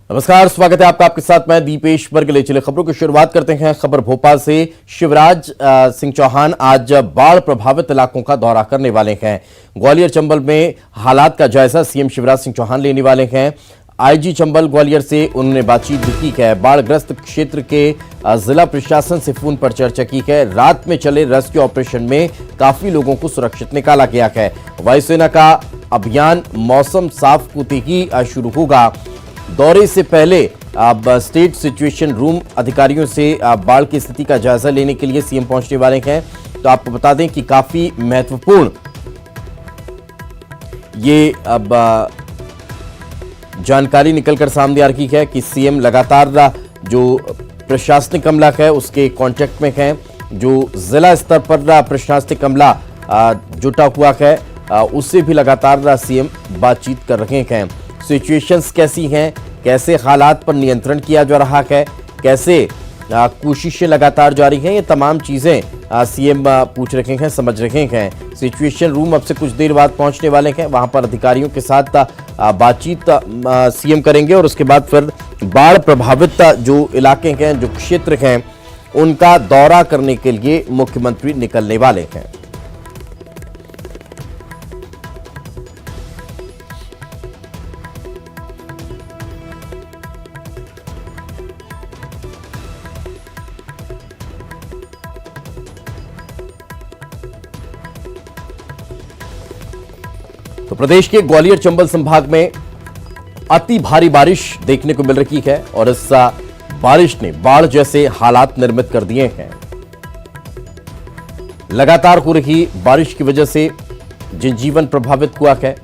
नमस्कार, स्वागत है आपका। आपके साथ मैं दीपेश बरगले। चले खबरों की शुरुआत करते हैं। खबर भोपाल से। शिवराज सिंह चौहान आज बाढ़ प्रभावित इलाकों का दौरा करने वाले हैं। ग्वालियर चंबल में हालात का जायजा सीएम शिवराज सिंह चौहान लेने वाले हैं। आईजी चंबल ग्वालियर से उन्होंने बातचीत भी की है। बाढ़ग्रस्त क्षेत्र के जिला प्रशासन से फोन पर चर्चा की है। रात में चले रेस्क्यू ऑपरेशन में काफी लोगों को सुरक्षित निकाला गया है। वायुसेना का अभियान मौसम साफ होते ही शुरू होगा। दौरे से पहले अब स्टेट सिचुएशन रूम अधिकारियों से बाढ़ की स्थिति का जायजा लेने के लिए सीएम पहुंचने वाले हैं। तो आपको बता दें कि काफी महत्वपूर्ण ये अब जानकारी निकलकर सामने आ रही है कि सीएम लगातार जो प्रशासनिक अमला है उसके कांटेक्ट में है। जो जिला स्तर पर प्रशासनिक अमला जुटा हुआ है उससे भी लगातार सीएम बातचीत कर रहे हैं। सिचुएशंस कैसी हैं, कैसे हालात पर नियंत्रण किया जा रहा है, कैसे कोशिशें लगातार जारी हैं, ये तमाम चीजें सीएम पूछ रहे हैं, समझ रहे हैं। सिचुएशन रूम अब से कुछ देर बाद पहुंचने वाले हैं। वहां पर अधिकारियों के साथ बातचीत सीएम करेंगे और उसके बाद फिर बाढ़ प्रभावित जो इलाके हैं, जो क्षेत्र हैं, उनका दौरा करने के लिए मुख्यमंत्री निकलने वाले हैं। तो प्रदेश के ग्वालियर चंबल संभाग में अति भारी बारिश देखने को मिल रही है और इस बारिश ने बाढ़ जैसे हालात निर्मित कर दिए हैं। लगातार हो रही बारिश की वजह से जनजीवन प्रभावित हुआ है।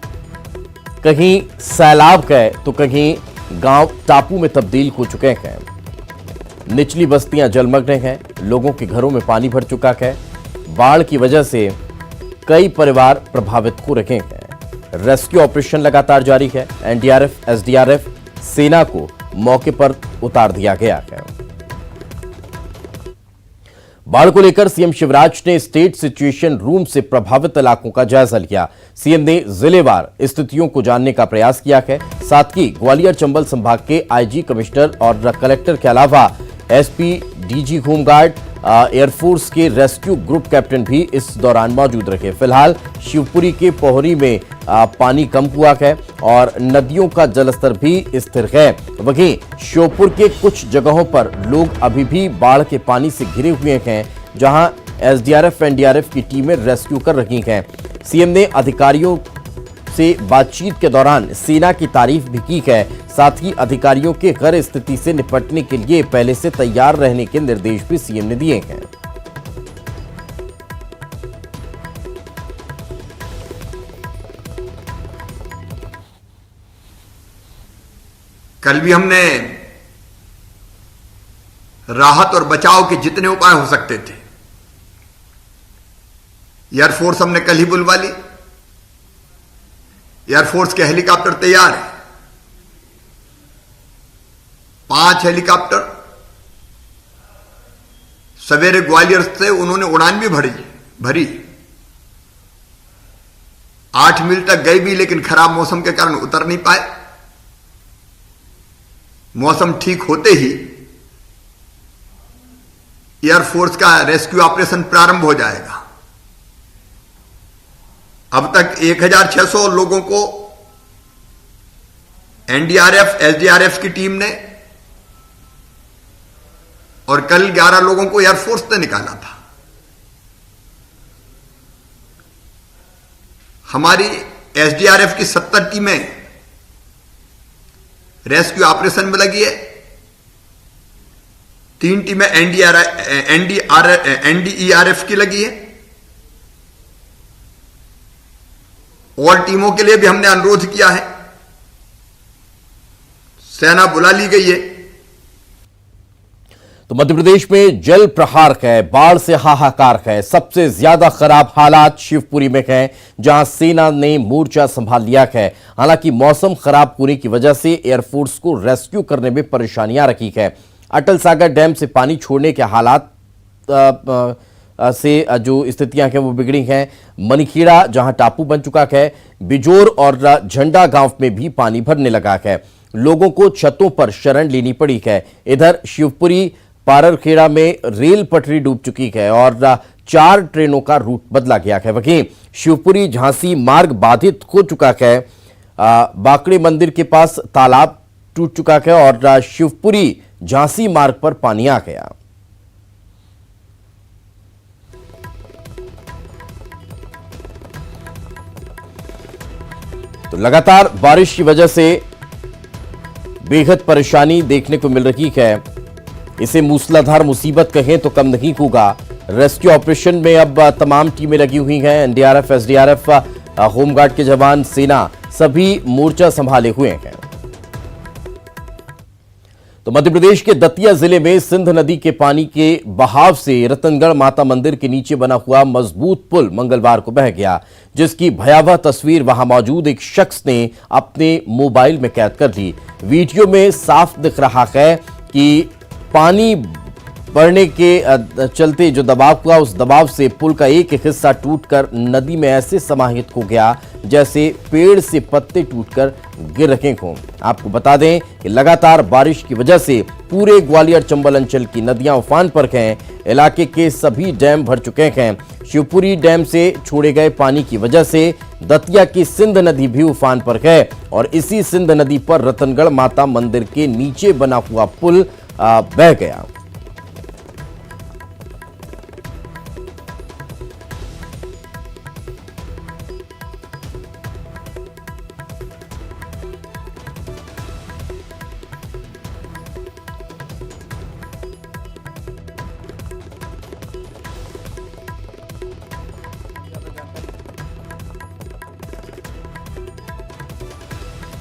कहीं सैलाब है तो कहीं गांव टापू में तब्दील हो चुके हैं। निचली बस्तियां जलमग्न हैं। लोगों के घरों में पानी भर चुका है। बाढ़ की वजह से कई परिवार प्रभावित हो रहे हैं। रेस्क्यू ऑपरेशन लगातार जारी है। एनडीआरएफ, एसडीआरएफ, सेना को मौके पर उतार दिया गया है। बाढ़ को लेकर सीएम शिवराज ने स्टेट सिचुएशन रूम से प्रभावित इलाकों का जायजा लिया। सीएम ने जिलेवार स्थितियों को जानने का प्रयास किया है। साथ ही ग्वालियर चंबल संभाग के आईजी, कमिश्नर और कलेक्टर के अलावा एसपी, डीजी होमगार्ड, एयरफोर्स के रेस्क्यू ग्रुप कैप्टन भी इस दौरान मौजूद रहे। फिलहाल शिवपुरी के पोहरी में पानी कम हुआ है और नदियों का जलस्तर भी स्थिर है। वहीं श्योपुर के कुछ जगहों पर लोग अभी भी बाढ़ के पानी से घिरे हुए हैं, जहां एसडीआरएफ, एनडीआरएफ की टीमें रेस्क्यू कर रही हैं। सीएम ने अधिकारियों से बातचीत के दौरान सेना की तारीफ भी की है। साथ ही अधिकारियों के हर स्थिति से निपटने के लिए पहले से तैयार रहने के निर्देश भी सीएम ने दिए हैं। कल भी हमने राहत और बचाव के जितने उपाय हो सकते थे, एयरफोर्स हमने कल ही बुलवा ली। एयरफोर्स के हेलीकॉप्टर तैयार है। 5 हेलीकॉप्टर सवेरे ग्वालियर से उन्होंने उड़ान भी भरी। 8 मील तक गई भी, लेकिन खराब मौसम के कारण उतर नहीं पाए। मौसम ठीक होते ही एयरफोर्स का रेस्क्यू ऑपरेशन प्रारंभ हो जाएगा। अब तक 1600 लोगों को एनडीआरएफ, एसडीआरएफ की टीम ने और कल 11 लोगों को एयरफोर्स ने निकाला था। हमारी एसडीआरएफ की 70 टीमें रेस्क्यू ऑपरेशन में लगी है। 3 टीमें एनडीईआरएफ की लगी है। और टीमों के लिए भी हमने अनुरोध किया है। सेना बुला ली गई है। तो मध्य प्रदेश में जल प्रहार है, बाढ़ से हाहाकार है। सबसे ज्यादा खराब हालात शिवपुरी में है, जहां सेना ने मोर्चा संभाल लिया है। हालांकि मौसम खराब होने की वजह से एयरफोर्स को रेस्क्यू करने में परेशानियां रखी है। अटल सागर डैम से पानी छोड़ने के हालात से जो स्थितियां हैं वो बिगड़ी हैं। मनीखेड़ा जहां टापू बन चुका है, बिजोर और झंडा गांव में भी पानी भरने लगा है। लोगों को छतों पर शरण लेनी पड़ी है। इधर शिवपुरी पाररखेड़ा में रेल पटरी डूब चुकी है और 4 ट्रेनों का रूट बदला गया है। वहीं शिवपुरी झांसी मार्ग बाधित हो चुका है। बाकड़े मंदिर के पास तालाब टूट चुका है और शिवपुरी झांसी मार्ग पर पानी आ गया। तो लगातार बारिश की वजह से बेहद परेशानी देखने को मिल रही है। इसे मूसलाधार मुसीबत कहें तो कम नहीं होगा। रेस्क्यू ऑपरेशन में अब तमाम टीमें लगी हुई हैं। एनडीआरएफ, एसडीआरएफ, होमगार्ड के जवान, सेना सभी मोर्चा संभाले हुए हैं। तो मध्य प्रदेश के दतिया जिले में सिंध नदी के पानी के बहाव से रतनगढ़ माता मंदिर के नीचे बना हुआ मजबूत पुल मंगलवार को बह गया, जिसकी भयावह तस्वीर वहां मौजूद एक शख्स ने अपने मोबाइल में कैद कर ली। वीडियो में साफ दिख रहा है कि पानी बढ़ने के चलते जो दबाव हुआ, उस दबाव से पुल का एक हिस्सा टूटकर नदी में ऐसे समाहित हो गया जैसे पेड़ से पत्ते टूटकर गिर रखे हों। आपको बता दें कि लगातार बारिश की वजह से पूरे ग्वालियर चंबल अंचल की नदियां उफान पर हैं। इलाके के सभी डैम भर चुके हैं। शिवपुरी डैम से छोड़े गए पानी की वजह से दतिया की सिंध नदी भी उफान पर है और इसी सिंध नदी पर रतनगढ़ माता मंदिर के नीचे बना हुआ पुल बह गया।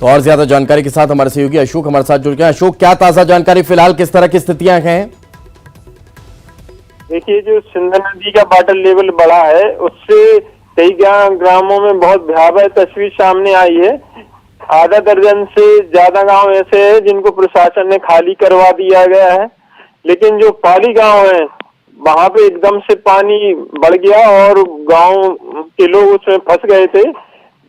तो और ज्यादा जानकारी के साथ हमारे सहयोगी अशोक हमारे साथ जुड़ गए। अशोक, क्या ताजा जानकारी, फिलहाल किस तरह की स्थितियां हैं? देखिए, जो सिंध नदी का वाटर लेवल बढ़ा है उससे कई ग्रामों में बहुत भयावह तस्वीर सामने आई है। आधा दर्जन से ज्यादा गांव ऐसे हैं जिनको प्रशासन ने खाली करवा दिया गया है, लेकिन जो पहाड़ी गांव हैं वहां पे एकदम से पानी बढ़ गया और गांव के लोग उसमें फंस गए थे।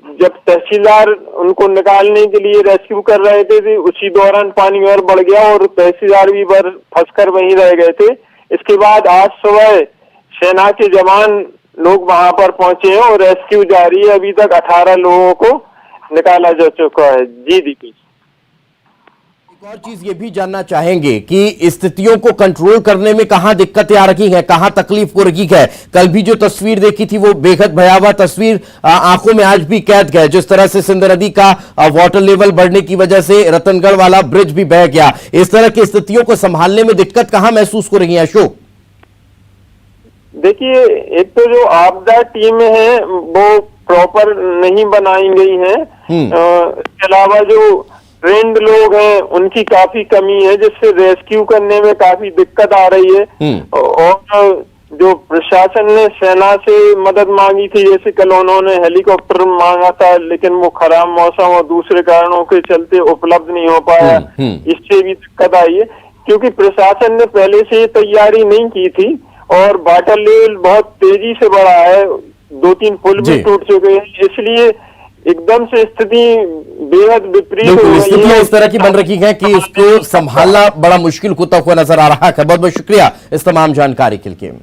जब तहसीलदार उनको निकालने के लिए रेस्क्यू कर रहे थे उसी दौरान पानी और बढ़ गया और तहसीलदार भी फंसकर वहीं रह गए थे। इसके बाद आज सुबह सेना के जवान लोग वहां पर पहुंचे हैं और रेस्क्यू जारी है। अभी तक 18 लोगों को निकाला जा चुका है। जी दीपी, एक और चीज ये भी जानना चाहेंगे कि स्थितियों को कंट्रोल करने में कहां दिक्कतें आ रही हैं, कहां तकलीफ हो रही है? कल भी जो तस्वीर देखी थी वो बेहद भयावह तस्वीर आंखों में आज भी कैद है। जिस तरह से सिंध नदी का वाटर लेवल बढ़ने की वजह से रतनगढ़ वाला ब्रिज भी बह गया, इस तरह की स्थितियों को संभालने में दिक्कत कहां महसूस हो रही है अशोक? देखिए, एक तो जो आपदा टीम है वो प्रॉपर नहीं बनाई गई है। इसके अलावा जो ट्रेंड लोग हैं उनकी काफी कमी है, जिससे रेस्क्यू करने में काफी दिक्कत आ रही है। और जो प्रशासन ने सेना से मदद मांगी थी, जैसे कल उन्होंने हेलीकॉप्टर मांगा था, लेकिन वो खराब मौसम और दूसरे कारणों के चलते उपलब्ध नहीं हो पाया। इससे भी दिक्कत आई है क्योंकि प्रशासन ने पहले से तैयारी नहीं की थी और वाटर लेवल बहुत तेजी से बढ़ा है। 2-3 पुल भी टूट चुके हैं, इसलिए एकदम से स्थिति बेहद विपरीत हो गई है। स्थितियां इस तरह की बन रही हैं कि इसको संभालना बड़ा मुश्किल होता हुआ नजर आ रहा है। बहुत बहुत शुक्रिया इस तमाम जानकारी के लिए।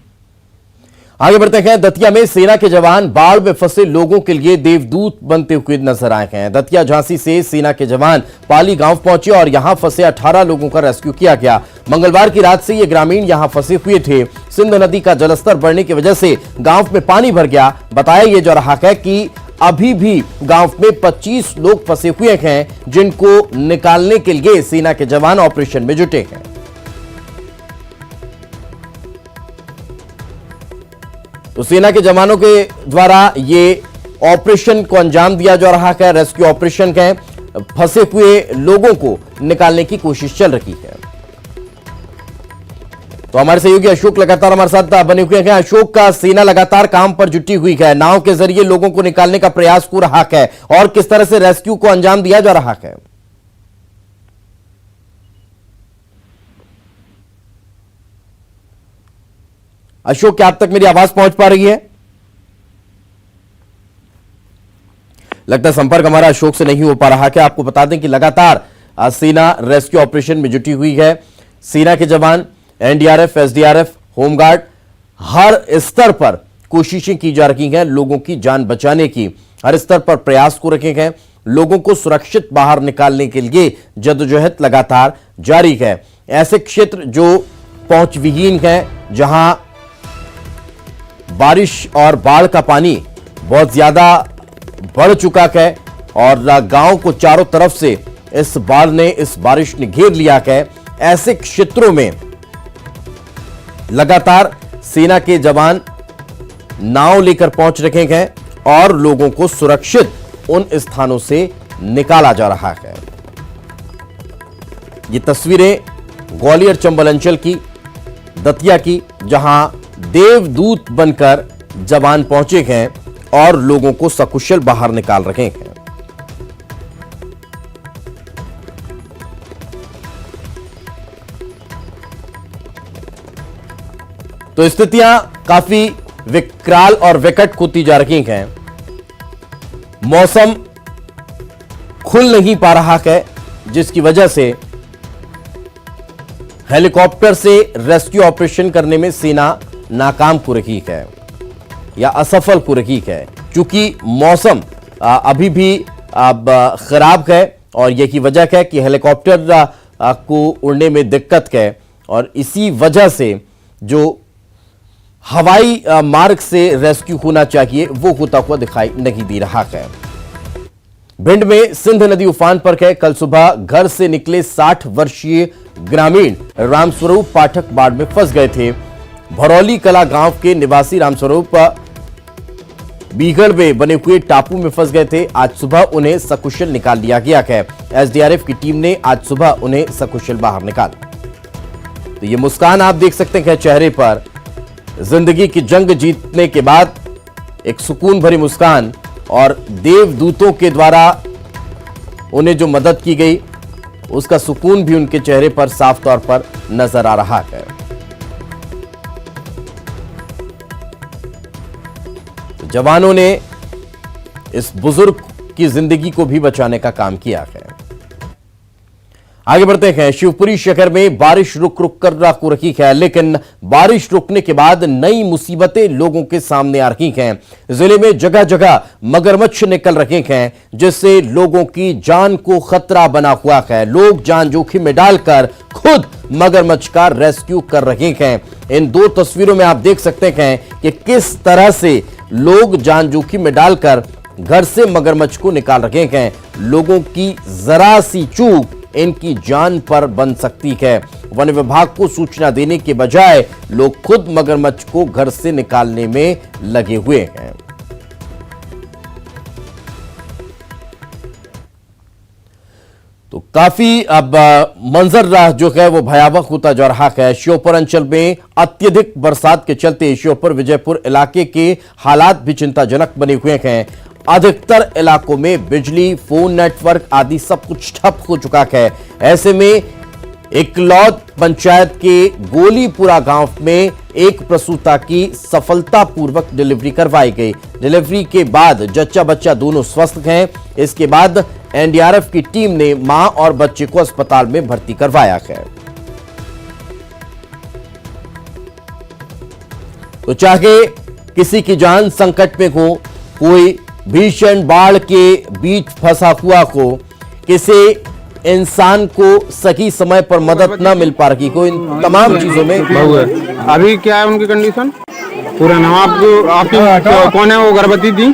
आगे बढ़ते हैं। दतिया में सेना के जवान बाढ़ में फंसे लोगों के लिए देवदूत बनते हुए नजर आए हैं। दतिया झांसी से सेना के जवान पाली गांव पहुंचे और यहां फंसे 18 लोगों का रेस्क्यू किया गया। मंगलवार की रात से ये ग्रामीण यहां फंसे हुए थे। सिंध नदी का जलस्तर बढ़ने की वजह से गांव में पानी भर गया। बताया यह जा रहा है कि अभी भी गांव में 25 लोग फंसे हुए हैं, जिनको निकालने के लिए सेना के जवान ऑपरेशन में जुटे हैं। तो सेना के जवानों के द्वारा ये ऑपरेशन को अंजाम दिया जा रहा है। रेस्क्यू ऑपरेशन है। फंसे हुए लोगों को निकालने की कोशिश चल रही है। तो हमारे सहयोगी अशोक लगातार हमारे साथ बने हुए हैं। अशोक, का सेना लगातार काम पर जुटी हुई है, नाव के जरिए लोगों को निकालने का प्रयास हो रहा है और किस तरह से रेस्क्यू को अंजाम दिया जा रहा है? अशोक, क्या अब तक मेरी आवाज पहुंच पा रही है? लगता है संपर्क हमारा अशोक से नहीं हो पा रहा है। आपको बता दें कि लगातार सेना रेस्क्यू ऑपरेशन में जुटी हुई है। सेना के जवान, एनडीआरएफ, एसडीआरएफ, होमगार्ड, हर स्तर पर कोशिशें की जा रही हैं लोगों की जान बचाने की। हर स्तर पर प्रयास को रखे गए, लोगों को सुरक्षित बाहर निकालने के लिए जद्दोजहद लगातार जारी है। ऐसे क्षेत्र जो पहुंच विहीन हैं, जहां बारिश और बाढ़ का पानी बहुत ज्यादा बढ़ चुका है और गांव को चारों तरफ से इस बाढ़ ने, इस बारिश ने घेर लिया है, ऐसे क्षेत्रों में लगातार सेना के जवान नाव लेकर पहुंच रखे हैं और लोगों को सुरक्षित उन स्थानों से निकाला जा रहा है। ये तस्वीरें ग्वालियर चंबल अंचल की, दतिया की, जहां देवदूत बनकर जवान पहुंचे हैं और लोगों को सकुशल बाहर निकाल रहे हैं। तो स्थितियां काफी विकराल और विकट होती जा रही हैं। मौसम खुल नहीं पा रहा है, जिसकी वजह से हेलीकॉप्टर से रेस्क्यू ऑपरेशन करने में सेना नाकाम हो रही है या असफल हो रही है, क्योंकि मौसम अभी भी खराब है और यही वजह है कि हेलीकॉप्टर को उड़ने में दिक्कत है और इसी वजह से जो हवाई मार्ग से रेस्क्यू होना चाहिए वो होता हुआ दिखाई नहीं दे रहा है। भिंड में सिंध नदी उफान पर है। कल सुबह घर से निकले 60 वर्षीय ग्रामीण रामस्वरूप पाठक बाढ़ में फंस गए थे। भरौली कला गांव के निवासी रामस्वरूप बीगड़ में बने हुए टापू में फंस गए थे। आज सुबह उन्हें सकुशल निकाल लिया गया है। एसडीआरएफ की टीम ने आज सुबह उन्हें सकुशल बाहर निकाला। तो ये मुस्कान आप देख सकते हैं चेहरे पर, जिंदगी की जंग जीतने के बाद एक सुकून भरी मुस्कान और देवदूतों के द्वारा उन्हें जो मदद की गई उसका सुकून भी उनके चेहरे पर साफ तौर पर नजर आ रहा है। तो जवानों ने इस बुजुर्ग की जिंदगी को भी बचाने का काम किया है। आगे बढ़ते हैं। शिवपुरी शहर में बारिश रुक रुक कर हो रही है, लेकिन बारिश रुकने के बाद नई मुसीबतें लोगों के सामने आ रही हैं। जिले में जगह जगह मगरमच्छ निकल रहे हैं, जिससे लोगों की जान को खतरा बना हुआ है। लोग जान जोखिम में डालकर खुद मगरमच्छ का रेस्क्यू कर रहे हैं। इन दो तस्वीरों में आप देख सकते हैं कि किस तरह से लोग जान जोखिम में डालकर घर से मगरमच्छ को निकाल रहे हैं। लोगों की जरा सी चूक इनकी जान पर बन सकती है। वन विभाग को सूचना देने के बजाय लोग खुद मगरमच्छ को घर से निकालने में लगे हुए हैं। तो काफी अब मंजर जो है वो भयावह होता जा रहा है। श्योपुर अंचल में अत्यधिक बरसात के चलते श्योपुर विजयपुर इलाके के हालात भी चिंताजनक बने हुए हैं। अधिकतर इलाकों में बिजली, फोन नेटवर्क आदि सब कुछ ठप हो चुका है। ऐसे में इकलौद पंचायत के गोलीपुरा गांव में एक प्रसूता की सफलतापूर्वक डिलीवरी करवाई गई। डिलीवरी के बाद जच्चा बच्चा दोनों स्वस्थ हैं। इसके बाद एनडीआरएफ की टीम ने मां और बच्चे को अस्पताल में भर्ती करवाया है। तो चाहे किसी की जान संकट में हो, कोई भीषण बाढ़ के बीच फंसा हुआ हो, किसी इंसान को सही समय पर मदद न मिल पा रही हो, इन तमाम चीजों में अभी क्या है उनकी कंडीशन? पूरा नाम आपकी कौन है? वो गर्भवती थी,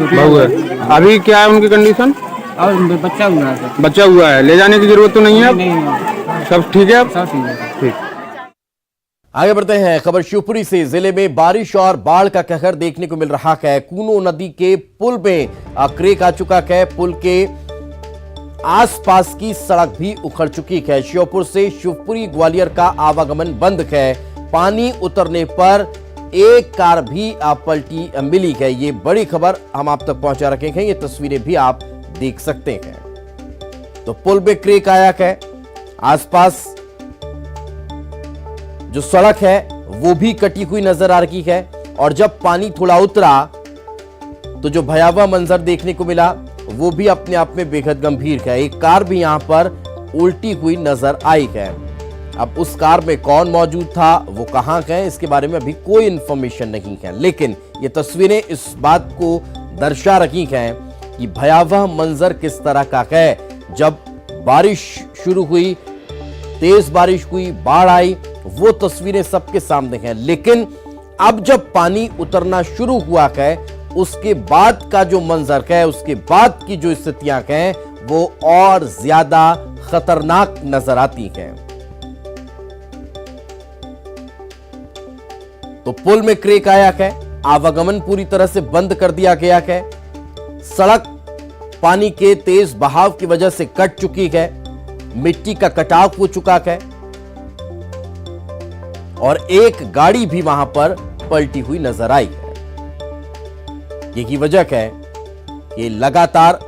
बहू है। अभी क्या है उनकी कंडीशन? बच्चा हुआ है। ले जाने की जरूरत तो नहीं है? सब ठीक है? ठीक। आगे बढ़ते हैं। खबर शिवपुरी से। जिले में बारिश और बाढ़ का कहर देखने को मिल रहा है। कूनो नदी के पुल में क्रेक आ चुका है। पुल के आसपास की सड़क भी उखड़ चुकी है। श्योपुर से शिवपुरी ग्वालियर का आवागमन बंद है। पानी उतरने पर एक कार भी पलटी मिली है। ये बड़ी खबर हम आप तक पहुंचा रखे हैं। ये तस्वीरें भी आप देख सकते हैं। तो पुल में क्रेक आया है। आसपास जो सड़क है वो भी कटी हुई नजर आ रही है और जब पानी थोड़ा उतरा तो जो भयावह मंजर देखने को मिला, वो भी अपने आप में बेहद गंभीर है। एक कार भी यहां पर उल्टी हुई नजर आई है। अब उस कार में कौन मौजूद था, वो कहां गए, इसके बारे में अभी कोई इंफॉर्मेशन नहीं है, लेकिन ये तस्वीरें इस बात को दर्शा रही हैं कि भयावह मंजर किस तरह का है। जब बारिश शुरू हुई, तेज बारिश हुई, बाढ़ आई, वो तस्वीरें सबके सामने हैं, लेकिन अब जब पानी उतरना शुरू हुआ है, उसके बाद का जो मंजर है, उसके बाद की जो स्थितियां हैं, वो और ज्यादा खतरनाक नजर आती हैं। तो पुल में क्रैक आया है, आवागमन पूरी तरह से बंद कर दिया गया है, सड़क पानी के तेज बहाव की वजह से कट चुकी है, मिट्टी का कटाव हो चुका है और एक गाड़ी भी वहां पर पलटी हुई नजर आई है। यही वजह है कि लगातार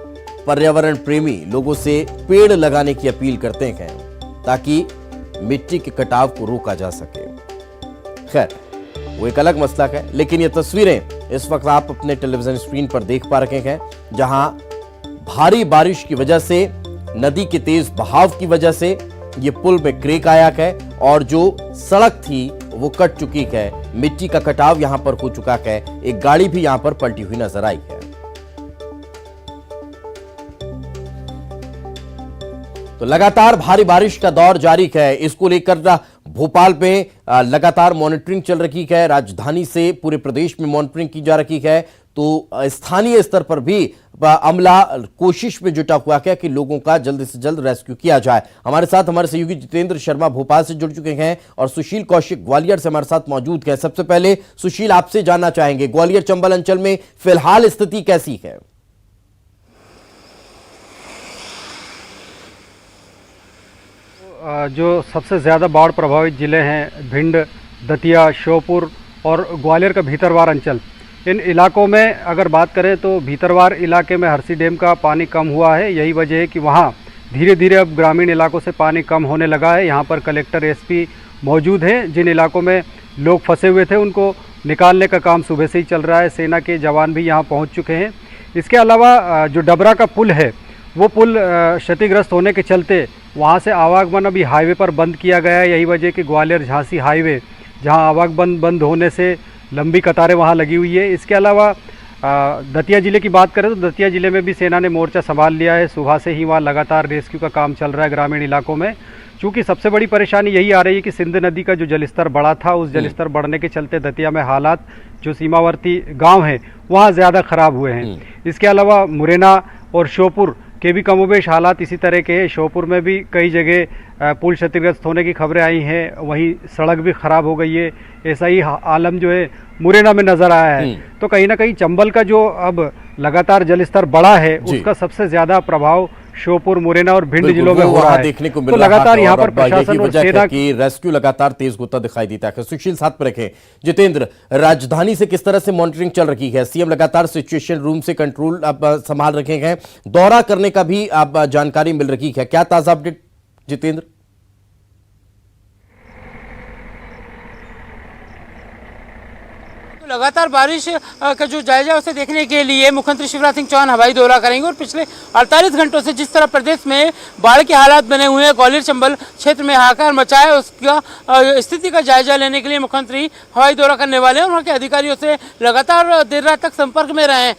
पर्यावरण प्रेमी लोगों से पेड़ लगाने की अपील करते हैं ताकि मिट्टी के कटाव को रोका जा सके। खैर, वो एक अलग मसला है, लेकिन ये तस्वीरें इस वक्त आप अपने टेलीविजन स्क्रीन पर देख पा रहे हैं, जहां भारी बारिश की वजह से, नदी के तेज बहाव की वजह से ये पुल में क्रैक आया है और जो सड़क थी वो कट चुकी है, मिट्टी का कटाव यहां पर हो चुका है, एक गाड़ी भी यहां पर पलटी हुई नजर आई है। तो लगातार भारी बारिश का दौर जारी है। इसको लेकर भोपाल में लगातार मॉनिटरिंग चल रही है, राजधानी से पूरे प्रदेश में मॉनिटरिंग की जा रही है। तो स्थानीय स्तर पर भी अमला कोशिश में जुटा हुआ है कि लोगों का जल्द से जल्द रेस्क्यू किया जाए। हमारे साथ हमारे सहयोगी जितेंद्र शर्मा भोपाल से जुड़ चुके हैं और सुशील कौशिक ग्वालियर से हमारे साथ मौजूद हैं। सबसे पहले सुशील, आपसे जानना चाहेंगे, ग्वालियर चंबल अंचल में फिलहाल स्थिति कैसी है? जो सबसे ज़्यादा बाढ़ प्रभावित ज़िले हैं भिंड, दतिया, श्योपुर और ग्वालियर का भीतरवार अंचल, इन इलाकों में अगर बात करें तो भीतरवार इलाके में हरसी डैम का पानी कम हुआ है। यही वजह है कि वहाँ धीरे धीरे अब ग्रामीण इलाकों से पानी कम होने लगा है। यहाँ पर कलेक्टर, एसपी मौजूद हैं। जिन इलाकों में लोग फंसे हुए थे उनको निकालने का काम सुबह से ही चल रहा है। सेना के जवान भी यहाँ पहुँच चुके हैं। इसके अलावा जो डबरा का पुल है, वो पुल क्षतिग्रस्त होने के चलते वहाँ से आवागमन अभी हाईवे पर बंद किया गया है। यही वजह कि ग्वालियर झांसी हाईवे, जहाँ आवागमन बंद होने से लंबी कतारें वहाँ लगी हुई है। इसके अलावा दतिया ज़िले की बात करें तो दतिया ज़िले में भी सेना ने मोर्चा संभाल लिया है। सुबह से ही वहाँ लगातार रेस्क्यू का काम चल रहा है ग्रामीण इलाकों में। चूँकि सबसे बड़ी परेशानी यही आ रही है कि सिंध नदी का जो जलस्तर बढ़ा था, उस जलस्तर बढ़ने के चलते दतिया में हालात, जो सीमावर्ती गाँव हैं वहाँ ज़्यादा ख़राब हुए हैं। इसके अलावा मुरैना और श्योपुर के भी कमोबेश हालात इसी तरह के हैं। श्योपुर में भी कई जगह पुल क्षतिग्रस्त होने की खबरें आई हैं, वहीं सड़क भी खराब हो गई है। ऐसा ही आलम जो है मुरैना में नजर आया है। तो कहीं ना कहीं चंबल का जो अब लगातार जलस्तर बढ़ा है, उसका सबसे ज्यादा प्रभाव श्योपुर, मुरैना और भिंड जिलों में हो रहा है। देखने को मिल तो रहा लगातार है यहाँ पर और प्रशासन और सेना की रेस्क्यू लगातार तेज होता दिखाई देता है। सुशील, साथ पर रखें। जितेंद्र, राजधानी से किस तरह से मॉनिटरिंग चल रही है? सीएम लगातार सिचुएशन रूम से कंट्रोल अब संभाल रखे हैं, दौरा करने का भी अब जानकारी मिल रही है, क्या ताजा अपडेट जितेंद्र? लगातार बारिश का जो जायजा उसे देखने के लिए मुख्यमंत्री शिवराज सिंह चौहान हवाई दौरा करेंगे और पिछले 48 घंटों से जिस तरह प्रदेश में बाढ़ के हालात बने हुए हैं, ग्वालियर चंबल क्षेत्र में हाहाकार मचा है, उसका स्थिति का जायजा लेने के लिए मुख्यमंत्री हवाई दौरा करने वाले हैं और वहाँ के अधिकारियों से लगातार देर रात तक संपर्क में रहे।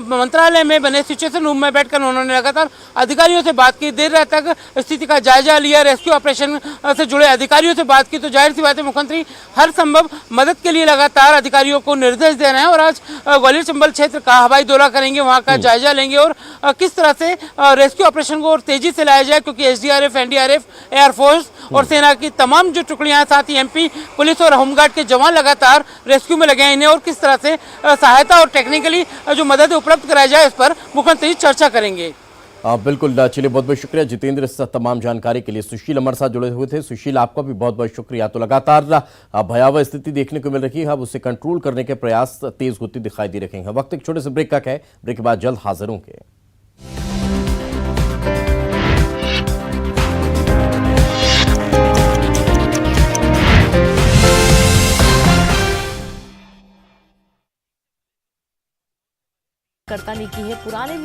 मंत्रालय में बने सिचुएशन रूम में बैठकर उन्होंने लगातार अधिकारियों से बात की, देर रात तक स्थिति का जायजा लिया, रेस्क्यू ऑपरेशन से जुड़े अधिकारियों से बात की। तो जाहिर सी बात है मुख्यमंत्री हर संभव मदद के लिए लगातार अधिकारियों को निर्देश दे रहे हैं और आज ग्वालियर चंबल क्षेत्र का हवाई दौरा करेंगे, वहां का जायजा लेंगे और किस तरह से रेस्क्यू ऑपरेशन को और तेजी से लाया जाए, क्योंकि एसडीआरएफ, एनडीआरएफ, एयरफोर्स और सेना की तमाम जो टुकड़ियां हैं, साथ ही एमपी पुलिस और होमगार्ड के जवान लगातार रेस्क्यू में लगे हैं। इन्हें और किस तरह से सहायता और टेक्निकली जो मदद उपलब्ध कराई जाए, इस पर मुख्यमंत्री चर्चा करेंगे। बिल्कुल, चलिए, बहुत बहुत शुक्रिया जितेंद्र इस तमाम जानकारी के लिए। सुशील हमारे साथ जुड़े हुए थे। सुशील, आपका भी बहुत बहुत शुक्रिया। तो लगातार भयावह स्थिति देखने को मिल रही है, अब उसे कंट्रोल करने के प्रयास तेज होते दिखाई दे रहे हैं। वक्त एक छोटे से ब्रेक का है, ब्रेक के बाद जल्द हाजिर होंगे। करता नहीं की है पुराने